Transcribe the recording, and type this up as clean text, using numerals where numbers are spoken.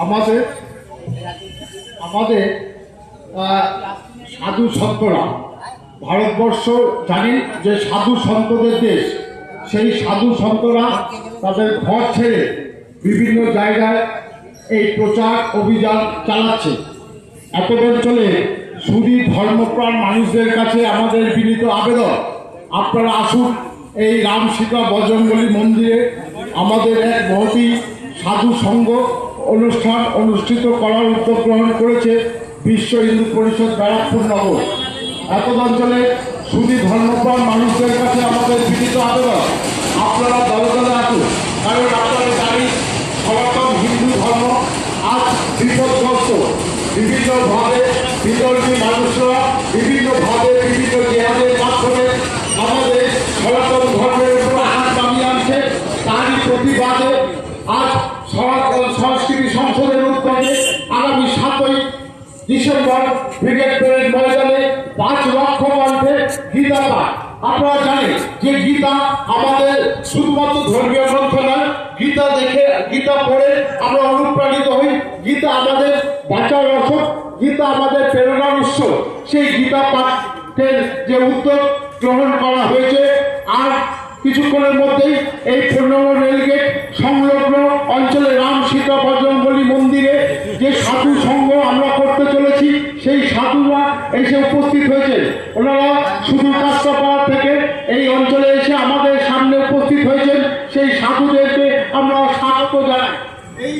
আমাদের আমাদের সাধু সন্তরা, ভারতবর্ষ জানি যে সাধু সন্তদের দেশ। সেই সাধু সন্তরা তাদের ঘর ছেড়ে বিভিন্ন জায়গায় এই প্রচার অভিযান চালাচ্ছে। এত অঞ্চলে শুধু ধর্মপ্রাণ মানুষদের কাছে আমাদের বিনীত আবেদন, আপনারা আসুন এই রাম সীতা বজরঙ্গলী মন্দিরে। আমাদের এক মহতী সাধু সংঘ অনুষ্ঠান অনুষ্ঠিত করার উদ্যোগ গ্রহণ করেছে বিশ্ব হিন্দু পরিষদ ব্যারাকপুর নগর। এত অঞ্চলে শুধু ধর্মপ্রাণ মানুষদের কাছে আমাদের বিনীত আবেদন, আপনারা দলে দলে আসুন, কারণ আপনারা জানি সনাতন হিন্দু ধর্ম আজ বিপদগ্রস্ত। বিভিন্নভাবে বিতর্কী মানুষরা বিভিন্নভাবে বিভিন্ন জেহাদের মাধ্যমে আমাদের সনাতন ধর্মের উপর হাত নামিয়ে আনছে। তারই প্রতিবাদে আজ সনাতন সংস্কৃতি সংসদের উদ্যোগে আগামী 7ই ডিসেম্বর ব্রিগেড প্যারেড ময়দানে 5 লক্ষ কণ্ঠে গীতা পাঠ। আপনারা জানেন যে গীতা আমাদের শুধুমাত্র ধর্মীয় গ্রন্থ নয়, গীতা দেখে গীতা পড়ে আমরা অনুপ্রাণিত হই। গীতা আমাদের বাঁচার রসদ, গীতা আমাদের প্রেরণার উৎস। সেই গীতা পাঠের যে উদ্যোগ গ্রহণ করা হয়েছে, আর কিছুক্ষণের মধ্যেই এই 15 নম্বর রেলগেট সংলগ্ন অঞ্চলে রাম সীতা বজরঙ্গলী মন্দিরে যে সাধু সংঘ আমরা করতে চলেছি, সেই সাধুরা এসে উপস্থিত হয়েছে। ওনারা শুধু কাস্তাপাড়া থেকে এই অঞ্চলে এসে আমাদের সামনে উপস্থিত হয়েছেন। সেই সাধুদেরকে আমরা স্বাগত জানাই। এই